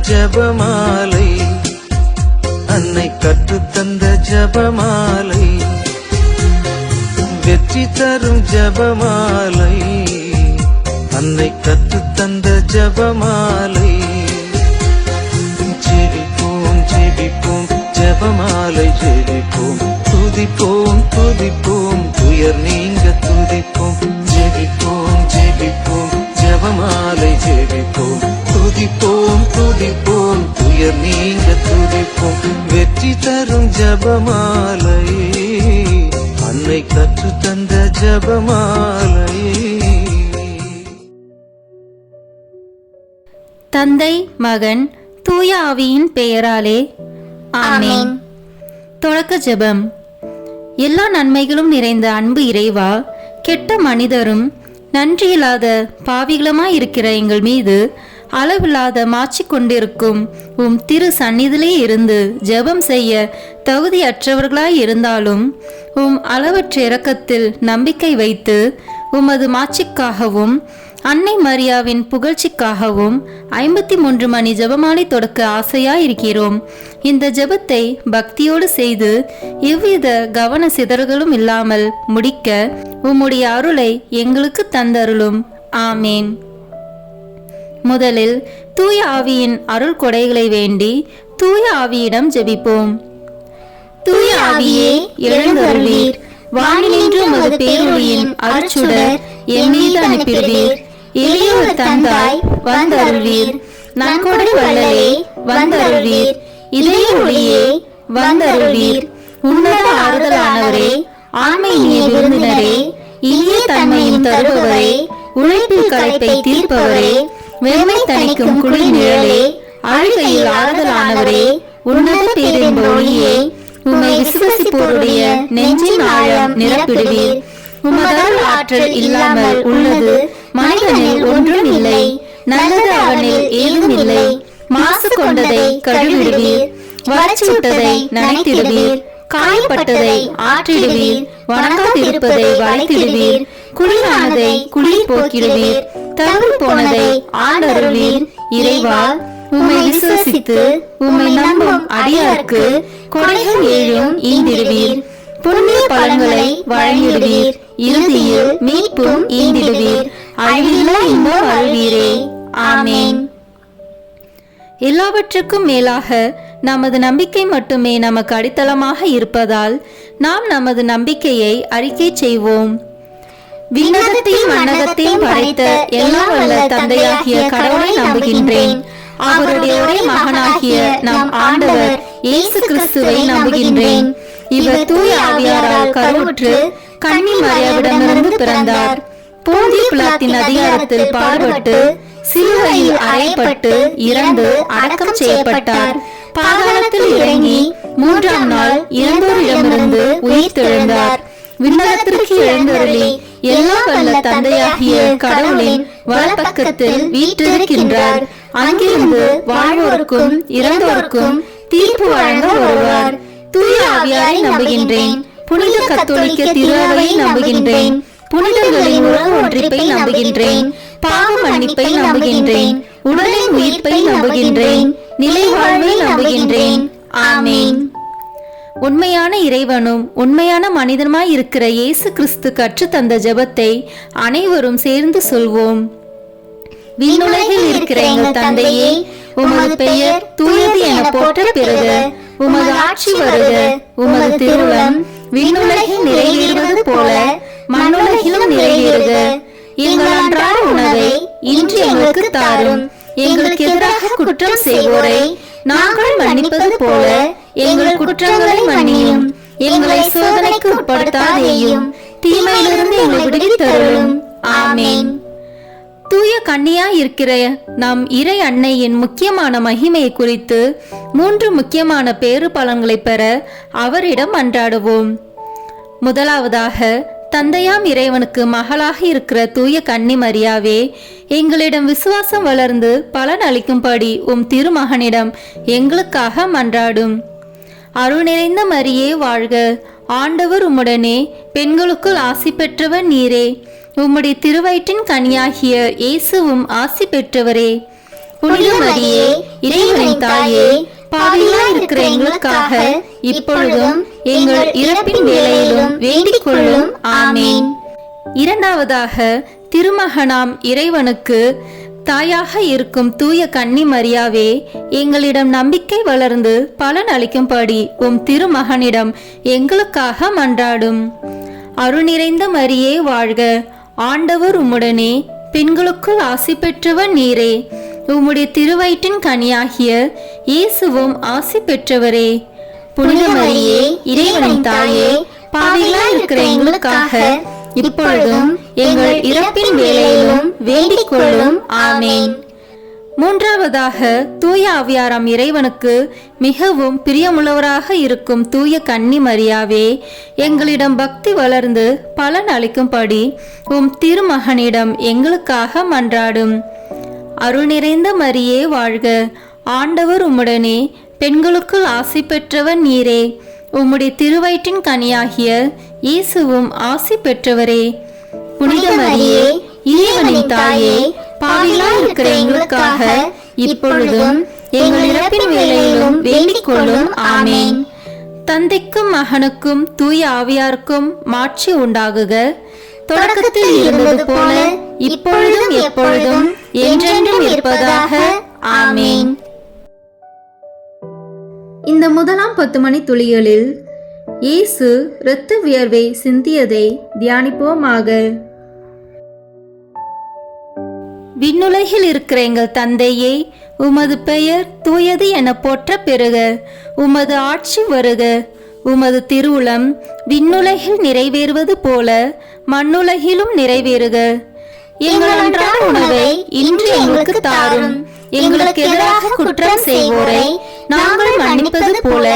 ஜபமாலை, அன்னை கற்றுத்தந்த ஜபமாலை, வெற்றி தரும் ஜபமாலை, அன்னை கற்றுத்தந்த ஜபமாலை. ஜெபிப்போம் ஜெபிப்போம் ஜபமாலை ஜெபிப்போம், துதிப்போம் துதிப்போம் துயர் நீங்க துதிப்போம். ஜெபிப்போம் ஜெபிப்போம் ஜபமாலை ஜெபிப்போம், துதிப்போம் துதிப்போம் துயர் நீங்க துதிப்போம். வெற்றி தரும் ஜபமாலை, அன்னை கற்றுத்தந்த ஜபமாலை. தந்தை மகன் தூய ஆவியின் பெயராலே ஆமென். தொடக்க ஜெபம். எல்லா நன்மைகளும் நிறைந்த அன்பு இறைவா, கெட்ட மனிதரும் நன்றியில்லாத பாவிகளுமாயிருக்கிற எங்கள் மீது அளவில்லாத மாற்றி கொண்டிருக்கும் உம் திரு சந்நிதியிலே இருந்து ஜெபம் செய்ய தகுதியற்றவர்களாய் இருந்தாலும் உம் அளவற்ற இரக்கத்தில் நம்பிக்கை வைத்து உமது மாட்சிக்காகவும் அன்னை மரியாவின் புகழ்ச்சிக்காகவும் 53 மணி ஜெபமாலை தொடக்க ஆசையாயிருக்கிறோம். இந்த ஜெபத்தை பக்தியோடு செய்து எவ்வித கவன சிதறல்களும் இல்லாமல் முடிக்க உம்முடைய அருளை எங்களுக்கு தந்தருளும். ஆமேன். முதலில் தூய ஆவியின் அருள் கொடைகளை வேண்டி தூய ஆவியிடம் ஜெபிப்போம். தூய ஆவியே எழுந்தருளீர், வானினின்று உமது பேரொளியின் அருட்சுடர் என் மீது அனுப்பிடுவீர். எளியோர் தந்தாய் வந்தருள்வீர், நன்கொடை வள்ளலே வந்தருள்வீர், இதய ஒளியே வந்தருள்வீர். உன்னத ஆறுதலானவரே, ஆண்மை இனிய விருந்தினரே, இனிய தன்மையும் தருபவரே, உழைப்பில் களைப்பை தீர்ப்பவரே, வெண்மை தணிக்கும் குளிர் நிழலே, அழுகையில் ஆறுதலானவரே, உன்னத பேரின்ப ஒளியே, உம்மை விசுவசிப்போருடைய நெஞ்சின் ஆழம் நிரப்பிடுவீர். உமதருள் ஆற்றல் இல்லாமல் உள்ளது மனிதனில் ஒன்றும் இல்லை, நல்லது அவனில் ஏதும் இல்லை. மாசு கொண்டதை கழுவிடுவீர், வறட்சிவிட்டதை நனைத்திடுவீர், காயப்பட்டதை ஆற்றிடுவீர், வணங்காதிருப்பதை வளைத்திடுவீர், குளிரானதை குளிர் போக்கிடுவீர், தவறு போனதை ஆண்டருள்வீர். இறைவா, உம்மை விசுவசித்து உம்மை நம்பும் அடியாருக்கு கொடைகள் ஏழும் ஈந்திடுவீர், புண்ணிய பலன்களை வழங்கிடுவீர், இறுதியில் மீட்பும் ஈந்திடுவீர், அழிவில்லா இன்பம் அருள்வீரே. ஆமேன். எல்லாவற்றுக்கும் மேலாக நமது நம்பிக்கை மட்டுமே நமக்கு அடித்தளமாக இருப்பதால் நாம் நமது நம்பிக்கையை அறிக்கை செய்வோம். விண்ணகத்தையும் மண்ணகத்தையும் படைத்த எல்லா வல்ல தந்தையாகிய கடவுளை நம்புகின்றேன். அவருடைய ஒரே மகனாகிய நம் ஆண்டவர் இயேசு கிறிஸ்துவை நம்புகின்றேன். இவர் தூய ஆவியாரால் கருவுற்று கன்னி மரியாவிடமிருந்து பிறந்தார். போந்திய பிலாத்தின் அதிகாரத்தில் பாடுபட்டு சிலுவையில் அறையப்பட்டு இறந்து அடக்கம் செய்யப்பட்டார். பாதாளத்தில் இறங்கி 3ஆம் நாள் இறந்தோரிடமிருந்து உயிர் தெழுந்தார். விண்ணகத்திற்கு எழுந்தருளி எல்லா வல்ல தந்தையாகிய கடவுளின் வலப்பக்கத்தில் வீற்றிருக்கின்றார். அங்கிருந்து வாழ்வோருக்கும் இறந்தோருக்கும் தீர்ப்பு வழங்க வருவார். தூய ஆவியாரை நம்புகின்றேன். புனித கத்தோலிக்க திருஅவையை நம்புகின்றேன். புனிதர்களின் உறவு ஒன்றிப்பை நம்புகின்றேன். பாவ மன்னிப்பை நம்புகின்றேன். உடலின் உயிர்ப்பை நம்புகின்றேன். நிலை வாழ்வை நம்புகின்றேன். ஆமேன். உண்மையான இறைவனும் உண்மையான மனிதனுமாய் இருக்கிற இயேசு கிறிஸ்து கற்று தந்த ஜெபத்தை அனைவரும் சேர்ந்து சொல்வோம். விண்ணுலகில் இருக்கிற எங்கள் தந்தையே, உமது பெயர் தூயது என போற்ற பெறுக. உமது ஆட்சி வருக. உமது திருவுளம் விண்ணுலகில் நிறைவேறுவது போல மண்ணுலகிலும் நிறைவேறுக. எங்கள் அன்றாட உணவை இன்று எங்களுக்கு தாரும். எங்களுக்கு எதிராக குற்றம் செய்வோரை நாங்கள் மன்னிப்பது போல எங்கள் குற்றங்களை மன்னியும். எங்களை சோதனைக்கு உட்படுத்தாதேயும், தீமையிலிருந்து எங்களை விடுவித்தருளும். ஆமேன். தூய கன்னியாய் இருக்கிற நம் இறை அன்னையின் முக்கியமான மகிமையை குறித்து 3 முக்கியமான பேறு பலன்களை பெற அவரிடம் அன்றாடுவோம். முதலாவதாக, தந்தையாம் இறைவனுக்கு மகளாக இருக்கிற தூய கன்னி மரியாவே, எங்களிடம் விசுவாசம் வளர்ந்து பலன் அளிக்கும்படி உம் திருமகனிடம் எங்களுக்காக மன்றாடும். அருள் நிறைந்த மரியே வாழ்க. ஆண்டவர் உம்முடனே, பெண்களுக்குள் ஆசி பெற்றவர் நீரே. உம்முடைய திருவயிற்றின் கனியாகிய இயேசுவும் ஆசி பெற்றவரே. புனித மரியே இறைவனின் தாயே, பாவிகளாய் இருக்கிற எங்களுக்காக இப்பொழுதும் எங்கள் இறப்பின் வேளையிலும் வேண்டிக் கொள்ளும். ஆமேன். இரண்டாவதாக, திருமகனாம் இறைவனுக்கு தாயாக இருக்கும் தூய கன்னி மரியாவே, எங்களிடம் நம்பிக்கை வளர்ந்து பலன் அளிக்கும்படி உம் திருமகனிடம் எங்களுக்காக மன்றாடும். அருள் நிறைந்த மரியே வாழ்க, ஆண்டவர் உம்முடனே, பெண்களுக்குள் ஆசி பெற்றவர் நீரே, உம்முடைய திருவயிற்றின் கனியாகிய இயேசுவும் ஆசி பெற்றவரே. புனித மரியே இறைவனின் தாயே, பாவிகளாய் இருக்கிற எங்களுக்காக இப்பொழுதும் எங்கள் இறப்பின் வேளையிலும் வேண்டிக் கொள்ளும். ஆமேன். மூன்றாவதாக, தூய ஆவியாராம் இறைவனுக்கு மிகவும் பிரியமுள்ளவராக இருக்கும் தூய கன்னி மரியாவே, எங்களிடம் பக்தி வளர்ந்து பலன் அளிக்கும்படி உம் திருமகனிடம் எங்களுக்காக மன்றாடும். அருள் நிறைந்த மரியே வாழ்க, ஆண்டவர் உம்முடனே, பெண்களுக்குள் ஆசி பெற்றவர் நீரே, உம்முடைய திருவயிற்றின் கனியாகிய இயேசுவும் ஆசி பெற்றவரே. புனித மரியே இறைவனின் தாயே, பாவிகளாய் இருக்கிற எங்களுக்காக இப்பொழுதும் எங்கள் இறப்பின் வேளையிலும் வேண்டிக் கொள்ளும். ஆமேன். தந்தைக்கும் மகனுக்கும் தூய ஆவியாருக்கும் மாட்சி உண்டாகுக, தொடக்கத்தில் இருந்தது போல இப்பொழுதும் எப்பொழுதும் என்றென்றும் இருப்பதாக. ஆமேன். இந்த முதலாம் 10 மணி துளிகளில் இயேசு இரத்த வியர்வை சிந்தியதை தியானிப்போமாக. விண்ணுலகில் இருக்கிற எங்கள் தந்தையே, உமது பெயர் தூயது என போற்ற பெறுக. உமது ஆட்சி வருக. உமது திருவுளம் விண்ணுலகில் நிறைவேறுவது போல மண்ணுலகிலும் நிறைவேறுக. எங்கள் அன்றாட உணவை இன்று எங்களுக்கு தாரும். எங்களுக்கு எதிராக குற்றம் செய்வோரை நாங்கள் மன்னிப்பது போல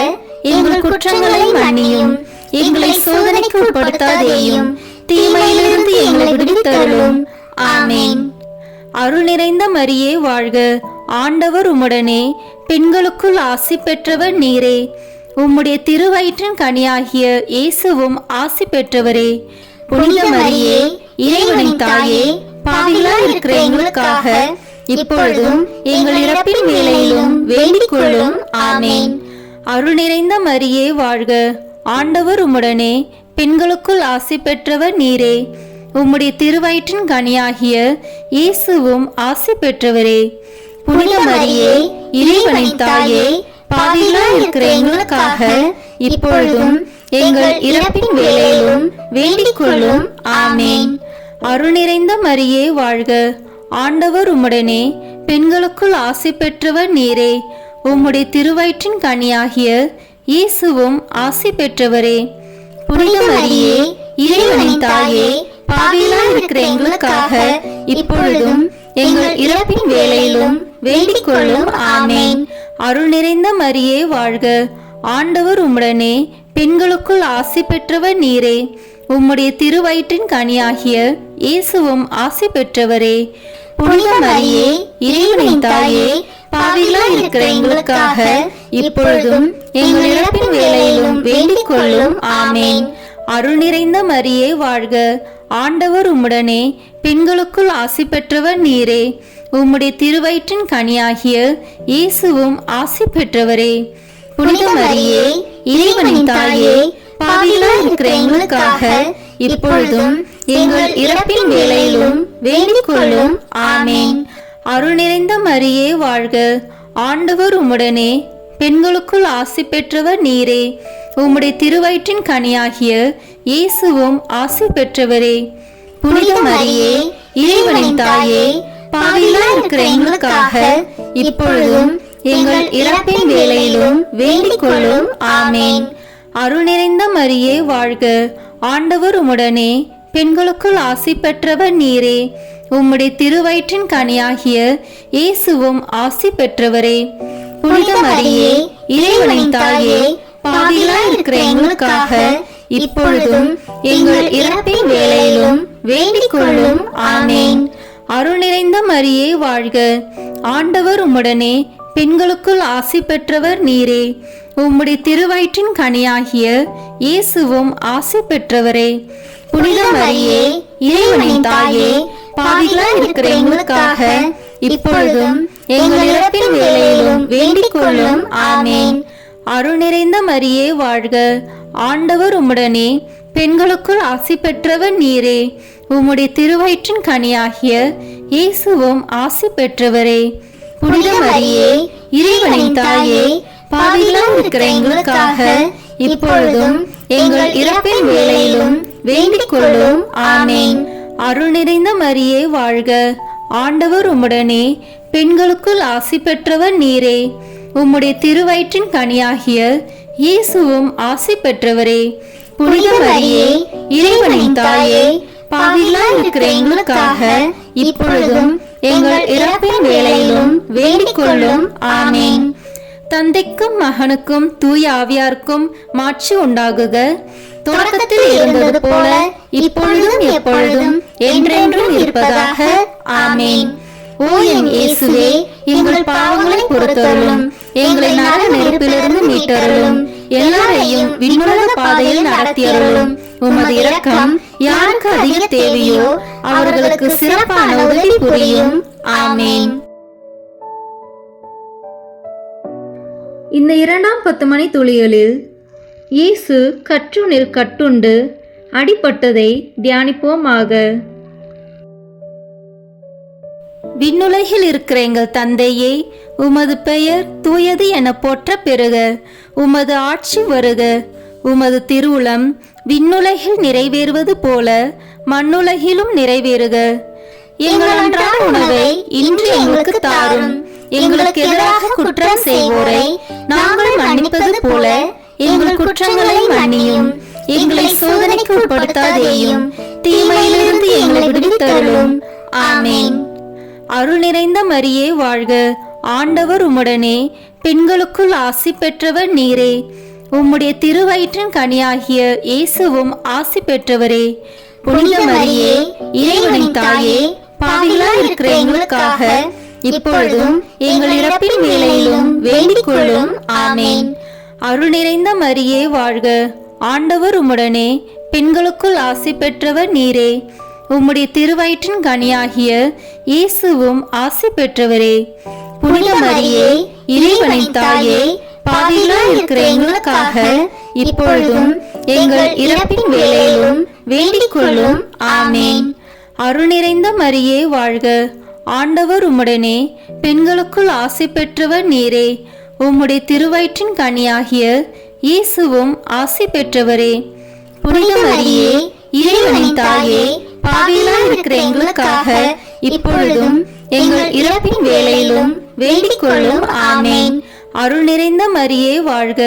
எங்கள் குற்றங்களை மன்னியும். எங்களை சோதனைக்கு உட்படுத்தாதேயும், தீமையிலிருந்து எங்களை விடுவித்தருளும். ஆமேன். அருள் நிறைந்த மரியே வாழ்க, ஆண்டவர் உம்முடனே, பெண்களுக்குள் ஆசி பெற்றவர் நீரே, உம்முடைய திருவயிற்றின் கனியாகிய இயேசுவும் ஆசி பெற்றவரே. புனித மரியே இறைவனின் தாயே, பாவிகளாய் இருக்கிற எங்களுக்காக இப்பொழுதும் எங்கள் இறப்பின் வேளையிலும் வேண்டிக் கொள்ளும். ஆமேன். அருள் நிறைந்த மரியே வாழ்க, ஆண்டவர் உம்முடனே, பெண்களுக்குள் ஆசி பெற்றவர் நீரே, உம்முடைய திருவயிற்றின் கனியாகிய இயேசுவும் ஆசி பெற்றவரே. புனித மரியே இறைவனின் தாயே, பாவிகளாய் இருக்கிற எங்களுக்காக இப்பொழுதும் எங்கள் இறப்பின் வேளையிலும் வேண்டிக் கொள்ளும். ஆமேன். அருள் நிறைந்த மரியே வாழ்க, ஆண்டவர் உம்முடனே, பெண்களுக்குள் ஆசி பெற்றவர் நீரே, உம்முடைய திருவயிற்றின் கனியாகிய இயேசுவும் ஆசி பெற்றவரே. புனித மரியே இறைவனின் தாயே, பாவிகளாய் இருக்கிற எங்களுக்காக இப்பொழுதும் எங்கள் இறப்பின் வேளையிலும் வேண்டிக் கொள்ளும். ஆமேன். அருள் நிறைந்த மரியே வாழ்க, ஆண்டவர் உம்முடனே, பெண்களுக்குள் ஆசி பெற்றவர் நீரே, உம்முடைய திருவயிற்றின் கனியாகிய இயேசுவும் ஆசி பெற்றவரே. புனித மரியே இறைவனின் தாயே, பாவிகளாய் இருக்கிற எங்களுக்காக இப்பொழுதும் எங்கள் இறப்பின் வேளையிலும் வேண்டிக் கொள்ளும். ஆமேன். அருள் நிறைந்த மரியே வாழ்க, ஆண்டவர் உம்முடனே, பெண்களுக்குள் ஆசி பெற்றவர் நீரே, உம்முடைய திருவயிற்றின் கனியாகிய இயேசுவும் ஆசி பெற்றவரே. புனித மரியே இறைவனின் தாயே, பாவிகளாய் இருக்கிற எங்களுக்காக இப்பொழுதும் எங்கள் இறப்பின் வேளையிலும் வேண்டிக் கொள்ளும். ஆமேன். அருள் நிறைந்த மரியே வாழ்க, ஆண்டவர் உம்முடனே, பெண்களுக்குள் ஆசி பெற்றவர் நீரே, உம்முடைய திருவயிற்றின் கனியாகிய இயேசுவும் ஆசி பெற்றவரே. புனித மரியே இறைவனின் தாயே, பாவிகளாய் இருக்கிற எங்களுக்காக இப்பொழுதும் எங்கள் இறப்பின் வேளையிலும் வேண்டிக் கொள்ளும். ஆமேன். அருள் நிறைந்த மரியே வாழ்க, ஆண்டவர் உம்முடனே, பெண்களுக்குள் ஆசி பெற்றவர் நீரே, உம்முடைய திருவயிற்றின் கனியாகிய இயேசுவும் ஆசி பெற்றவரே. புனித மரியே இறைவனின் தாயே, பாவிகளாய் இருக்கிற எங்களுக்காக இப்பொழுதும் எங்கள் இறப்பின் வேளையிலும் வேண்டிக் கொள்ளும். ஆமேன். அருள் நிறைந்த மரியே வாழ்க, ஆண்டவர் உம்முடனே, பெண்களுக்குள் ஆசி பெற்றவர் நீரே, உம்முடைய திருவயிற்றின் கனியாகிய இயேசுவும் ஆசி பெற்றவரே. புனித மரியே இறைவனின் தாயே, பாவிகளாய் இருக்கிற எங்களுக்காக இப்பொழுதும் எங்கள் இறப்பின் வேளையிலும் வேண்டிக் கொள்ளும். ஆமேன். அருள் நிறைந்த மரியே வாழ்க, ஆண்டவர் உம்முடனே, பெண்களுக்குள் ஆசி பெற்றவர் நீரே. உம்முடைய திருவயிற்றின் கனியாகிய இயேசுவும் ஆசி பெற்றவரே. புனித மரியே, இறைவனின் தாயே, பாவிகளாய் இருக்கிற எங்களுக்காக இப்பொழுதும் எங்கள் இறப்பின் வேளையிலும் வேண்டிக் கொள்ளும். ஆமேன். அருள் நிறைந்த மரியே வாழ்க, ஆண்டவர் உம்முடனே, பெண்களுக்குள் ஆசி பெற்றவர் நீரே. உம்முடைய திருவயிற்றின் கனியாகிய இயேசுவும் ஆசி பெற்றவரே. புனித மரியே, இறைவனின் தாயே, பாவிகளாய் இருக்கிற எங்களுக்காக இப்பொழுதும் எங்கள் இறப்பின் வேளையிலும் வேண்டிக் கொள்ளும். ஆமேன். தந்தைக்கும் மகனுக்கும் தூய ஆவியாருக்கும் மாட்சி உண்டாகுக. தொடக்கத்தில் இருந்தது போல இப்பொழுதும் எப்பொழுதும் என்றென்றும் இருப்பதாக. ஆமேன். ஓ என் இயேசுவே, எங்கள் பாவங்களை பொறுத்தருளும், எங்களை நரக நெருப்பிலிருந்து மீட்டருளும், எல்லாரையும் விண்ணுலக பாதையில் நடத்தியருளும். உமது இரக்கம் யாருக்கு அதிக தேவையோ அவர்களுக்கு சிறப்பான உதவி புரியும். ஆமேன். இந்த 2ஆம் 10 மணி துளிகளில் இயேசு கற்றுணில் கட்டுண்டு அடிபட்டதை தியானிப்போமாக. விண்ணுலகில் இருக்கிற எங்கள் தந்தையே, உமது பெயர் தூயது என போற்ற பெறுக. உமது ஆட்சி வருக. உமது திருவுளம் விண்ணுலகில் நிறைவேறுவது போல மண்ணுலகிலும் நிறைவேறுக. எங்கள் அன்றாட உணவை இன்று எங்களுக்கு தாரும். எங்களுக்கு எதிராக குற்றம் செய்வோரை நாங்கள் மன்னிப்பது போல எங்கள் குற்றங்களை மன்னியும். எங்களை சோதனைக்கு உட்படுத்தாதேயும், தீமையிலிருந்து எங்களை விடுவித்தருளும். ஆமேன். அருள் நிறைந்த மரியே வாழ்க, ஆண்டவர் உம்முடனே, பெண்களுக்குள் ஆசி பெற்றவர் நீரே. உம்முடைய திருவயிற்றின் கனியாகிய இயேசுவும் ஆசி பெற்றவரே. புனித மரியே, இறைவனின் தாயே, பாவிகளாய் இருக்கிற எங்களுக்காக இப்பொழுதும் எங்கள் இறப்பின் வேளையிலும் வேண்டிக் கொள்ளும். ஆமேன். அருள் நிறைந்த மரியே வாழ்க, ஆண்டவர் உம்முடனே, பெண்களுக்குள் ஆசி பெற்றவர் நீரே. உம்முடைய திருவயிற்றின் கனியாகிய இயேசுவும் ஆசி பெற்றவரே. புனித மரியே, இறைவனின் தாயே, பாவிகளாய் இருக்கிற எங்களுக்காக இப்பொழுதும் எங்கள் இறப்பின் வேளையிலும் வேண்டிக் கொள்ளும். ஆமேன். அருள் நிறைந்த மரியே வாழ்க, ஆண்டவர் உம்முடனே, பெண்களுக்குள் ஆசி பெற்றவர் நீரே. உம்முடைய திருவயிற்றின் கனியாகிய இயேசுவும் ஆசி பெற்றவரே. புனித மரியே, இறைவனின் தாயே, பாவிகளாய் இருக்கிற எங்களுக்காக இப்பொழுதும் எங்கள் இறப்பின் வேளையிலும் வேண்டிக் கொள்ளும். ஆமேன். அருள் நிறைந்த மரியே வாழ்க,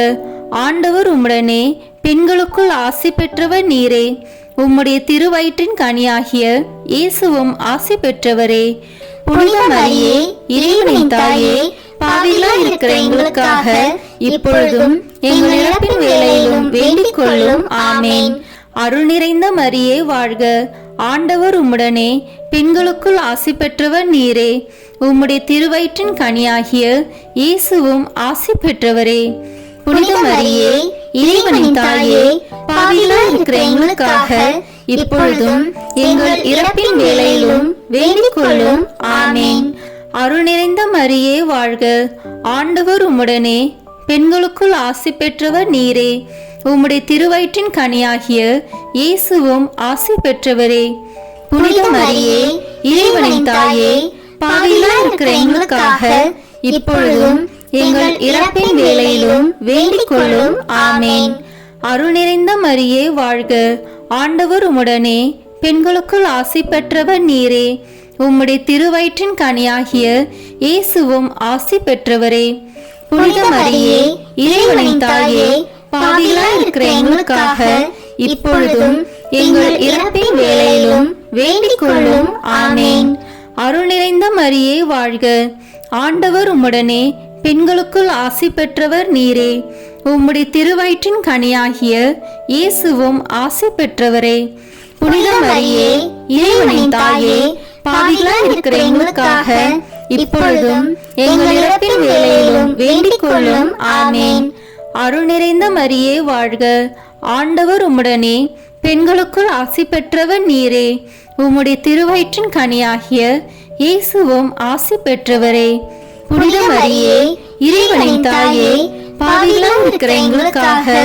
ஆண்டவர் உம்முடனே, பெண்களுக்குள் ஆசி பெற்றவர் நீரே. உம்முடைய திருவயிற்றின் கனியாகிய இயேசுவும் ஆசி பெற்றவரே. புனித மரியே, இறைவனின் தாயே, பாவிகளாய் இருக்கிற எங்களுக்காக இப்பொழுதும் எங்கள் இறப்பின் வேளையிலும் வேண்டிக் கொள்ளும். ஆமேன். அருள் நிறைந்த மரியே வாழ்க, ஆண்டவர் உம்முடனே, பெண்களுக்குள் ஆசி பெற்றவர் நீரே. உம்முடைய திருவயிற்றின் கனியாகிய இயேசுவும் ஆசி பெற்றவரே. புனித மரியே, இறைவனின் தாயே, பாவிகளாய் இருக்கிற எங்களுக்காக இப்பொழுதும் எங்கள் இறப்பின் வேளையிலும் வேண்டிக் கொள்ளும். ஆமேன். அருள் நிறைந்த மரியே வாழ்க, ஆண்டவர் உம்முடனே, பெண்களுக்குள் ஆசி பெற்றவர் நீரே. உம்முடைய திருவயிற்றின் கனியாகிய இயேசுவும் ஆசி பெற்றவரே. புனித மரியே, இறைவனின் தாயே, பாவிகளாய் இருக்கிற எங்களுக்காக இப்பொழுதும் எங்கள் இறப்பின் வேளையிலும் வேண்டிக் கொள்ளும். ஆமேன். அருள் நிறைந்த மரியே வாழ்க, ஆண்டவர் உம்முடனே, பெண்களுக்குள் ஆசி பெற்றவர் நீரே. உம்முடைய திருவயிற்றின் கனியாகிய இயேசுவும் ஆசி பெற்றவரே. புனித மரியே, இறைவனின் தாயே, பாவிகளாய் இருக்கிற எங்களுக்காக இப்பொழுதும் எங்கள் இறப்பின் வேளையிலும் வேண்டிக் கொள்ளும். ஆமேன். அருள் நிறைந்த மரியே வாழ்க, ஆண்டவர் உம்முடனே, பெண்களுக்குள் ஆசி பெற்றவர் நீரே. உம்முடைய திருவயிற்றின் கனியாகிய இயேசுவும் ஆசி பெற்றவரே. புனித மரியே, இறைவனின் தாயே, பாவிகளாய் இருக்கிற எங்களுக்காக இப்பொழுதும் எங்கள் இறப்பின் வேளையிலும் வேண்டிக் கொள்ளும். ஆமேன். அருள் நிறைந்த மரியே வாழ்க, ஆண்டவர் உம்முடனே, பெண்களுக்குள் ஆசி பெற்றவர் நீரே. உம்முடைய திருவயிற்றின் கனியாகிய இயேசுவும் ஆசி பெற்றவரே. புனித மரியே, இறைவனின் தாயே, பாவிகளாய் இருக்கிற எங்களுக்காக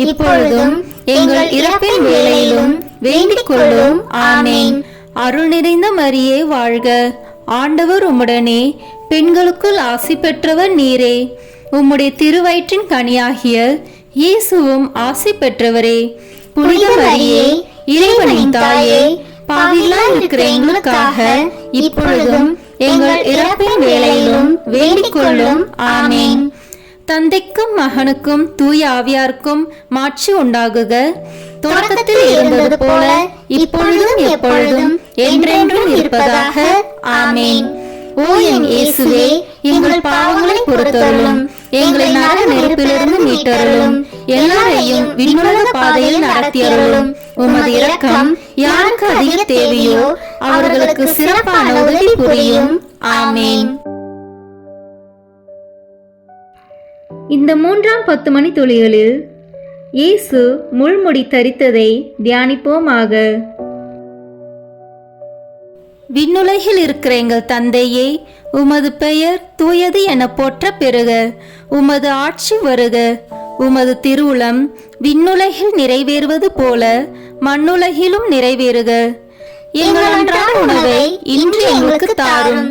இப்பொழுதும் எங்கள் இறப்பின் வேளையிலும் வேண்டிக் கொள்ளும். ஆமென். அருள் நிறைந்த மரியே வாழ்க, ஆண்டவர் உம்முடனே, பெண்களுக்குள் ஆசி பெற்றவர் நீரே. உம்முடைய திருவயிற்றின் கனியாகிய இயேசுவும் ஆசி பெற்றவரே. புனித மரியே, இறைவனின் தாயே, பாவிகளாய் இருக்கிற எங்களுக்காக இப்பொழுதும் எங்கள் இறப்பின் வேளையிலும் வேண்டிக் கொள்ளும். ஆமென். தந்தைக்கும் மகனுக்கும் தூய ஆவியாருக்கும் மாட்சி உண்டாகுக. தொடக்கத்தில் இருந்தது போல இப்பொழுதும் எப்பொழுதும் என்றென்றும் இருப்பதாக. ஆமென். ஓ என் இயேசுவே, எங்கள் பாவங்களை பொறுத்தருளும், எங்களை நரக நெருப்பிலிருந்து மீட்டருளும், எல்லாரையும் விண்ணுலக பாதையில் நடத்தியருளும். உமது இரக்கம் யாருக்கு அதிக தேவையோ அவர்களுக்கு சிறப்பான உதவி புரியும். ஆமென். இந்த 3ஆம் 10 மணி துளிகளில் இயேசு முள்முடி தரித்ததை தியானிப்போமாக. விண்ணுலகில் இருக்கிற எங்கள் தந்தையே, உமது பெயர் தூயது என போற்ற பெறுக. உமது ஆட்சி வருக. உமது திருவுளம் விண்ணுலகில் நிறைவேறுவது போல மண்ணுலகிலும் நிறைவேறுக. எங்கள் அன்றாட உணவை இன்று எங்களுக்கு தாரும்.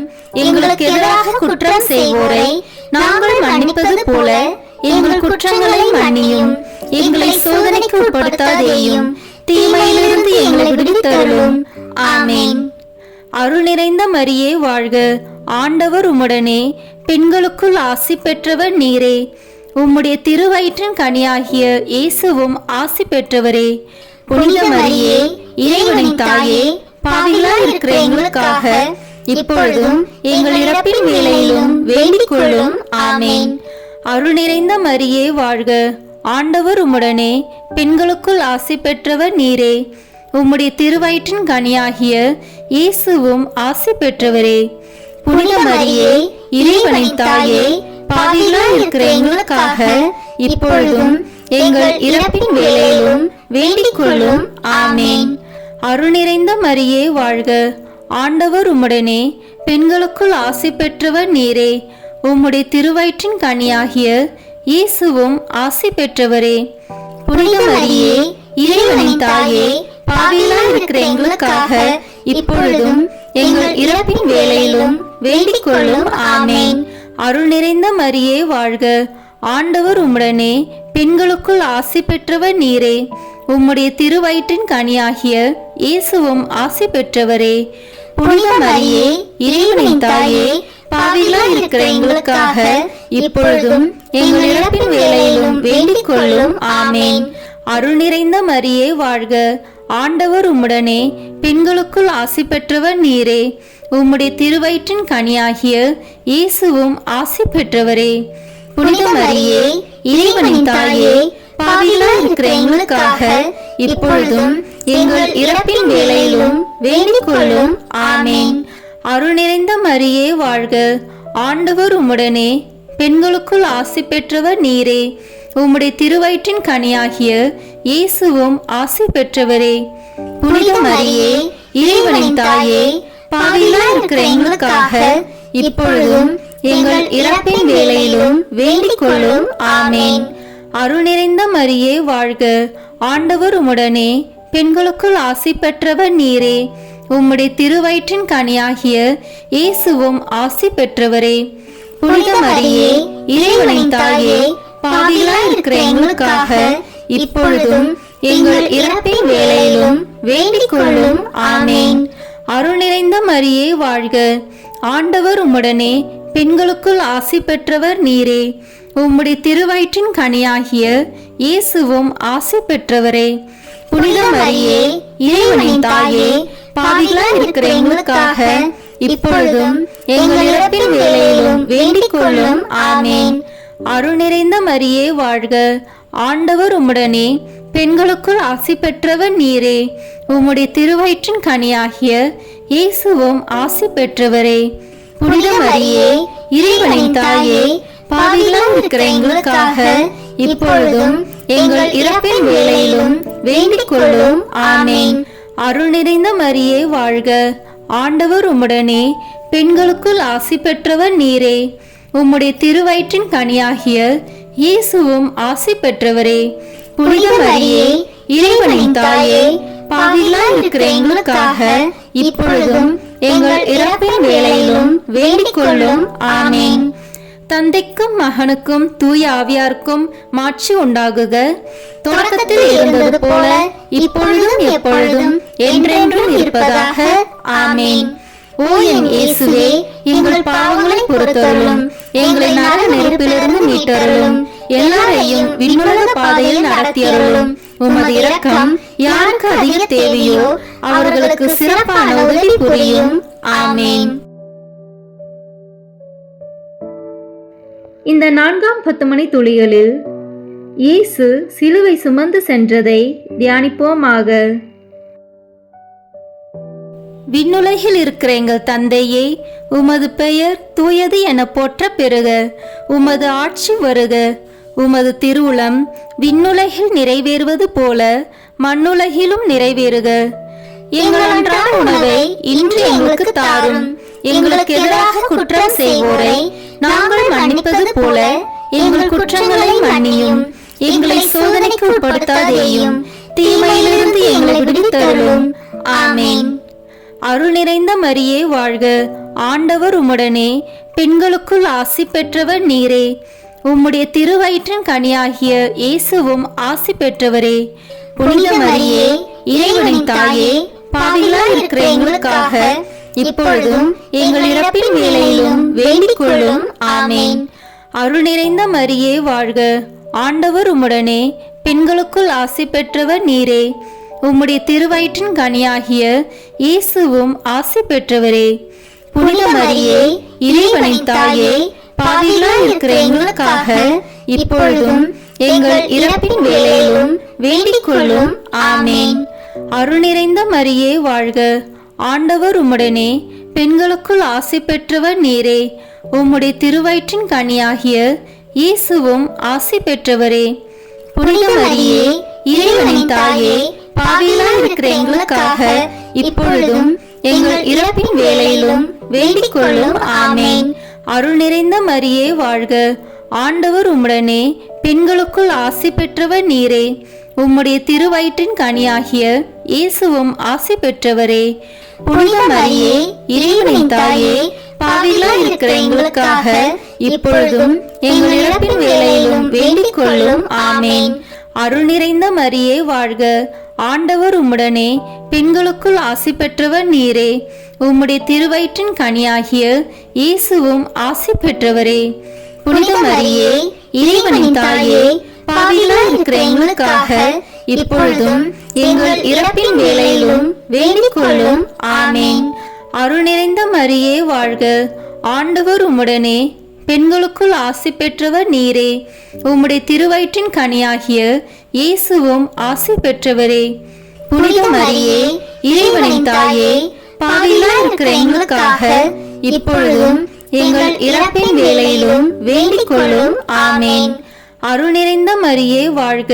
எங்களுக்கு எதிராக குற்றம் செய்வோரை நாங்கள் மன்னிப்பது போல எங்கள் குற்றங்களை மன்னியும். எங்களை சோதனைக்கு உட்படுத்தாதேயும், தீமையிலிருந்து எங்களை விடுவித்தருளும். ஆமென். அருள் நிறைந்த மரியே வாழ்க, ஆண்டவர் உம்முடனே, பெண்களுக்குள் ஆசி பெற்றவர் நீரே. உம்முடைய திருவயிற்றின் கனியாகிய இயேசுவும் ஆசி பெற்றவரே. புனித மரியே, இறைவனின் தாயே, பாவிகளாய் இருக்கிற எங்களுக்காக இப்பொழுதும் எங்கள் இறப்பின் வேளையிலும் வேண்டிக் கொள்ளும். ஆமென். அருள் நிறைந்த மரியே வாழ்க, ஆண்டவர் உம்முடனே, பெண்களுக்குள் ஆசி பெற்றவர் நீரே. உம்முடைய திருவயிற்றின் கனியாகிய இயேசுவும் ஆசி பெற்றவரே. புனித மரியே, இறைவனின் தாயே, பாவிகளாய் இருக்கிற எங்களுக்காக இப்பொழுதும் எங்கள் இறப்பின் வேளையிலும் வேண்டிக் கொள்ளும். ஆமென். அருள் நிறைந்த மரியே வாழ்க, ஆண்டவர் உம்முடனே, பெண்களுக்குள் ஆசி பெற்றவர் நீரே. உம்முடைய திருவயிற்றின் கனியாகிய இயேசுவும் ஆசி பெற்றவரே. புனித மரியே, இறைவனின் தாயே, பாவிகளாய் இருக்கிற எங்களுக்காக இப்பொழுதும் எங்கள் இறப்பின் வேளையிலும் வேண்டிக் கொள்ளும். ஆமென். அருள் நிறைந்த மரியே வாழ்க, ஆண்டவர் உம்முடனே, பெண்களுக்குள் ஆசி பெற்றவர் நீரே. உம்முடைய திருவயிற்றின் கனியாகிய இயேசுவும் ஆசி பெற்றவரே. புனித மரியே, இறைவனின் தாயே, பாவிகளாய் இருக்கிற எங்களுக்காக இப்பொழுதும் எங்கள் இறப்பின் வேளையிலும் வேண்டிக் கொள்ளும். ஆமென். அருள் நிறைந்த மரியே வாழ்க, ஆண்டவர் உம்முடனே, பெண்களுக்குள் ஆசி பெற்றவர் நீரே. உம்முடைய திருவயிற்றின் கனியாகிய இயேசுவும் ஆசி பெற்றவரே. புனித மரியே, இறைவனின் தாயே, பாவிகளாய் இருக்கிற எங்களுக்காக இப்பொழுதும் எங்கள் இறப்பின் வேளையிலும் வேண்டிக் கொள்ளும். ஆமென். அருள் நிறைந்த மரியே வாழ்க, ஆண்டவர் உம்முடனே, பெண்களுக்குள் ஆசி பெற்றவர் நீரே. உம்முடைய திருவயிற்றின் கனியாகிய இயேசுவும் ஆசி பெற்றவரே. புனித மரியே, இறைவனின் தாயே, பாவிகளாய் இருக்கிற எங்களுக்காக இப்பொழுதும் எங்கள் இறப்பின் வேளையிலும் வேண்டிக் கொள்ளும். ஆமென். அருள் நிறைந்த மரியே வாழ்க, ஆண்டவர் உம்முடனே, பெண்களுக்குள் ஆசி பெற்றவர் நீரே. உம்முடைய திருவயிற்றின் கனியாகிய இயேசுவும் ஆசி பெற்றவரே. புனித மரியே, இறைவனின் தாயே, பாவிகளாய் இருக்கிற எங்களுக்காக இப்பொழுதும் எங்கள் இறப்பின் வேளையிலும் வேண்டிக் கொள்ளும். ஆமென். அருள் நிறைந்த மரியே வாழ்க, ஆண்டவர் உம்முடனே, பெண்களுக்குள் ஆசி பெற்றவர் நீரே. உம்முடைய திருவயிற்றின் கனியாகிய இயேசுவும் ஆசி பெற்றவரே. புனித மரியே, இறைவனின் தாயே, பாவிகளாய் இருக்கிற எங்களுக்காக இப்பொழுதும் எங்கள் இறப்பின் வேளையிலும் வேண்டிக் கொள்ளும். ஆமென். அருள் நிறைந்த மரியே வாழ்க, ஆண்டவர் உம்முடனே, பெண்களுக்குள் ஆசி பெற்றவர் நீரே. உம்முடைய திருவயிற்றின் கனியாகிய இயேசுவும் ஆசி பெற்றவரே. புனித மரியே, இறைவனின் தாயே, பாவிகளாய் இருக்கிற எங்களுக்காக இப்பொழுதும் எங்கள் இறப்பின் வேளையிலும் வேண்டிக் கொள்ளும். ஆமென். அருள் நிறைந்த மரியே வாழ்க, ஆண்டவர் உம்முடனே, பெண்களுக்குள் ஆசி பெற்றவர் நீரே. உம்முடைய திருவயிற்றின் கனியாகிய இயேசுவும் ஆசி பெற்றவரே. புனித மரியே, இறைவனின் தாயே, பாவிகளாய் இருக்கிற எங்களுக்காக இப்பொழுதும் எங்கள் இறப்பின் வேளையிலும் வேண்டிக் கொள்ளும். ஆமேன். தந்தைக்கும் மகனுக்கும் தூய ஆவியாருக்கும் மாட்சி உண்டாகுக. தொடக்கத்தில் இருந்தது போல இப்பொழுதும் எப்பொழுதும் என்றென்றும் இருப்பதாக. ஆமேன். ஓ என் இயேசுவே, எங்கள் பாவங்களை பொறுத்தருளும், எங்களை நரக நெருப்பிலிருந்து மீட்டருளும், எல்லாரையும் விண்ணுலக பாதையில் நடத்தியருளும். உமது இரக்கம் யாருக்கு அதிக தேவையோ அவர்களுக்கு சிறப்பான உதவி புரியும். ஆமேன். இந்த 4ஆம் 10 மணி துளிகளில் இயேசு சிலுவை சுமந்து சென்றதை தியானிப்போமாக. விண்ணுலகில் இருக்கிற எங்கள் தந்தையே, உமது பெயர் தூயது என போற்ற பெறுக. உமது ஆட்சி வருக. உமது திருவுளம் விண்ணுலகில் நிறைவேறுவது போல மண்ணுலகிலும் நிறைவேறுக. எங்கள் அன்றாட உணவை இன்று எங்களுக்கு தாரும். எங்களுக்கு எதிராக குற்றம் செய்வோரை நாங்கள் மன்னிப்பது போல எங்கள் குற்றங்களை மன்னியும். எங்களை சோதனைக்கு உட்படுத்தாதேயும், தீமையிலிருந்து எங்களை விடுவித்தருளும். ஆமேன். அருள் நிறைந்த மரியே வாழ்க. ஆண்டவர் உம்முடனே, பெண்களுக்குள் ஆசி பெற்றவர் நீரே. உம்முடைய திருவயிற்றின் கனியாகிய இயேசுவும் ஆசி பெற்றவரே. புனித மரியே, இறைவனின் தாயே, பாவிகளாய் இருக்கிற எங்களுக்காக இப்பொழுதும் எங்கள் இறப்பின் வேளையிலும் வேண்டிக் கொள்ளும். ஆமேன். அருள் நிறைந்த மரியே வாழ்க. ஆண்டவர் உம்முடனே, பெண்களுக்குள் ஆசி பெற்றவர் நீரே. உம்முடைய திருவயிற்றின் கனியாகிய இயேசுவும் ஆசி பெற்றவரே. புனித மரியே, இறைவனின் தாயே, பாவிகளாய் இருக்கிற எங்களுக்காக இப்பொழுதும் எங்கள் இறப்பின் வேளையிலும் வேண்டிக் கொள்ளும். ஆமேன். அருள் நிறைந்த மரியே வாழ்க. ஆண்டவர் உம்முடனே, பெண்களுக்குள் ஆசி பெற்றவர் நீரே. உம்முடைய திருவயிற்றின் கனியாகிய இயேசுவும் ஆசி பெற்றவரே. புனித மரியே, இறைவனின் தாயே, பாவிகளாய் இருக்கிற எங்களுக்காக இப்பொழுதும் எங்கள் இறப்பின் வேளையிலும் வேண்டிக் கொள்ளும். ஆமேன். அருள் நிறைந்த மரியே வாழ்க. ஆண்டவர் உம்முடனே, பெண்களுக்குள் ஆசி பெற்றவர் நீரே. உம்முடைய திருவயிற்றின் கனியாகிய இயேசுவும் ஆசி பெற்றவரே. புனித மரியே, இறைவனின் தாயே, பாவிகளாய் இருக்கிற எங்களுக்காக இப்பொழுதும் எங்கள் இறப்பின் வேளையிலும் வேண்டிக் கொள்ளும். ஆமேன். அருள் நிறைந்த மரியே வாழ்க. ஆண்டவர் உம்முடனே, பெண்களுக்குள் ஆசி பெற்றவர் நீரே. உம்முடைய திருவயிற்றின் கனியாகிய இயேசுவும் ஆசி பெற்றவரே. புனித மரியே, இறைவனின் தாயே, பாவிகளாய் இருக்கிற எங்களுக்காக இப்பொழுதும் எங்கள் இறப்பின் வேளையிலும் வேண்டிக் கொள்ளும். ஆமேன். அருள் நிறைந்த மரியே வாழ்க. ஆண்டவர் உம்முடனே, பெண்களுக்குள் ஆசி பெற்றவர் நீரே. உம்முடைய திருவயிற்றின் கனியாகிய இயேசுவும் ஆசி பெற்றவரே. புனித மரியே, இறைவனின் தாயே, பாவிகளாய் இருக்கிற எங்களுக்காக இப்பொழுதும் எங்கள் இறப்பின் வேளையிலும் வேண்டிக் கொள்ளும். ஆமேன். அருள் நிறைந்த மரியே வாழ்க.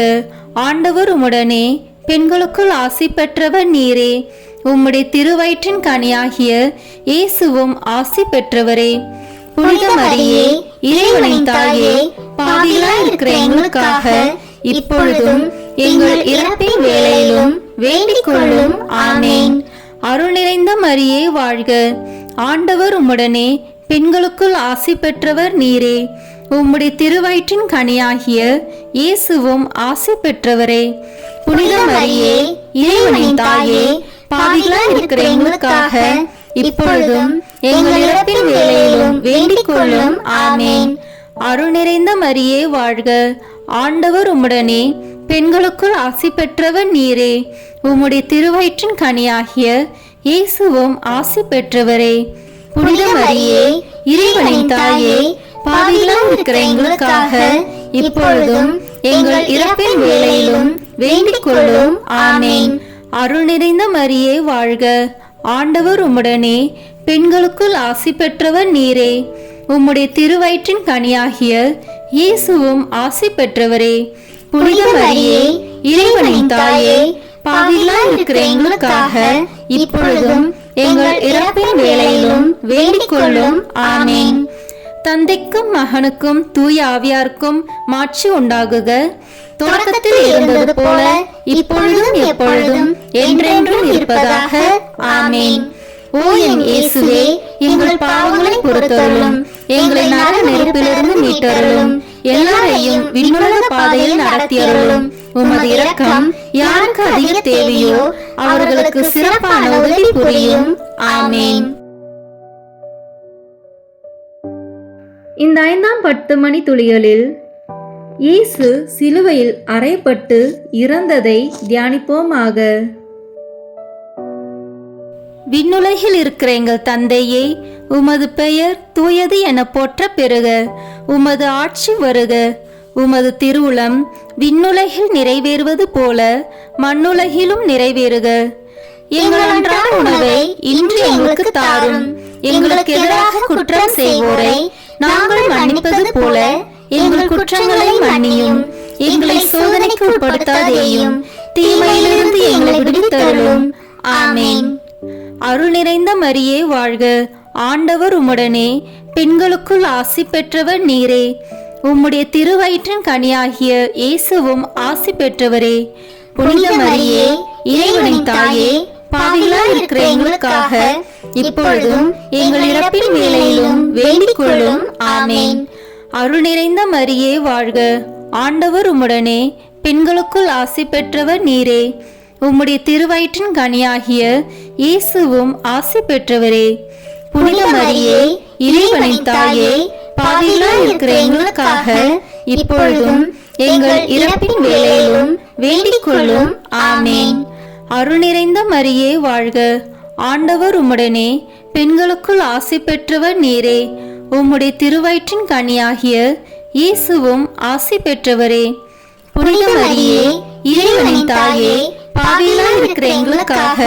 ஆண்டவர் உம்முடனே, பெண்களுக்குள் ஆசி பெற்றவர் நீரே. உம்முடைய திருவயிற்றின் கனியாகிய இயேசுவும் ஆசி பெற்றவரே. புனித மரியே, இறைவனின் தாயே, பாவிகளாய் இருக்கிற எங்களுக்காக இப்பொழுதும் எங்கள் இறப்பின் வேளையிலும் வேண்டிக் கொள்ளும். ஆமேன். அருள் நிறைந்த மரியே வாழ்க. ஆண்டவர் உம்முடனே, பெண்களுக்குள் ஆசி பெற்றவர் நீரே. உம்முடைய திருவயிற்றின் கனியாகிய இயேசுவும் ஆசி பெற்றவரே. புனித மரியே, இறைவனின் தாயே, பாவிகளாய் இருக்கிற எங்களுக்காக இப்பொழுதும் எங்கள் இறப்பின் வேளையிலும் வேண்டிக் கொள்ளும். ஆமேன். அருள் நிறைந்த மரியே வாழ்க. ஆண்டவர் உம்முடனே, பெண்களுக்குள் ஆசி பெற்றவர் நீரே. உம்முடைய திருவயிற்றின் கனியாகிய இயேசுவும் ஆசி பெற்றவரே. புனித மரியே, இறைவனின் தாயே, பாவிகளாய் இருக்கிற எங்களுக்காக இப்பொழுதும் எங்கள் இறப்பின் வேளையிலும் வேண்டிக் கொள்ளும். ஆமேன். அருள் நிறைந்த மரியே வாழ்க. ஆண்டவர் உம்முடனே, பெண்களுக்குள் ஆசி பெற்றவர் நீரே. உம்முடைய திருவயிற்றின் கனியாகிய இயேசுவும் ஆசி பெற்றவரே. புனித மரியே, இறைவனின் தாயே, பாவிகளாய் இருக்கிற எங்களுக்காக இப்பொழுதும் எங்கள் இறப்பின் வேளையிலும் வேண்டிக் கொள்ளும். ஆமேன். தந்தைக்கும் மகனுக்கும் தூய ஆவியாருக்கும் மாட்சி உண்டாகுக. தொடக்கத்தில் இருந்தது போல இப்பொழுதும் எப்பொழுதும் என்றென்றும் இருப்பதாக. ஆமேன். ஓ என் இயேசுவே, எங்கள் பாவங்களை பொறுத்தருளும், எங்களை நரக நெருப்பிலிருந்து மீட்டருளும், எல்லாரையும் விண்ணுலக பாதையில் நடத்தியருளும். உமது இரக்கம் யாருக்கு அதிக தேவையோ அவர்களுக்கு சிறப்பான உதவி புரியும். ஆமேன். இந்த 5ஆம் 10 மணி துளிகளில் இயேசு சிலுவையில் அறையப்பட்டு இறந்ததை தியானிப்போமாக. விண்ணுலகில் இருக்கிற எங்கள் தந்தையே, உமது பெயர் தூயது என போற்ற பெறுக. உமது ஆட்சி வருக. உமது திருவுளம் விண்ணுலகில் நிறைவேறுவது போல மண்ணுலகிலும் நிறைவேறுக. எங்கள் அன்றாட உணவை இன்று எங்களுக்கு தாரும். எங்களுக்கு எதிராக குற்றம் செய்வோரை நாங்கள் மன்னிப்பது போல எங்கள் குற்றங்களை மன்னியும். எங்களை சோதனைக்கு உட்படுத்தாதேயும், தீமையிலிருந்து எங்களை விடுவித்தருளும். ஆமேன். அருள் நிறைந்த மரியே வாழ்க. ஆண்டவர் உம்முடனே, பெண்களுக்குள் ஆசி பெற்றவர் நீரே. உம்முடைய திருவயிற்றின் கனியாகிய இயேசுவும் ஆசி பெற்றவரே. புனித மரியே, இறைவனின் தாயே, பாவிகளாய் இருக்கிற எங்களுக்காக இப்பொழுதும் எங்கள் இறப்பின் வேளையிலும் வேண்டிக் கொள்ளும். ஆமேன். அருள் நிறைந்த மரியே வாழ்க. ஆண்டவர் உம்முடனே, பெண்களுக்குள் ஆசி பெற்றவர் நீரே. உம்முடைய திருவயிற்றின் கனியாகிய இயேசுவும் ஆசி பெற்றவரே. புனித மரியே, இறைவனின் தாயே, பாவிகளாய் இருக்கிற எங்களுக்காக இப்பொழுதும் எங்கள் இறப்பின் வேளையிலும் வேண்டிக் கொள்ளும். ஆமேன். அருள் நிறைந்த மரியே வாழ்க. ஆண்டவர் உம்முடனே, பெண்களுக்குள் ஆசி பெற்றவர் நீரே. உம்முடைய திருவயிற்றின் கனியாகிய இயேசுவும் ஆசி பெற்றவரே. புனித மரியே, இறைவனின் தாயே, பாவிகளாய் இருக்கிற எங்களுக்காக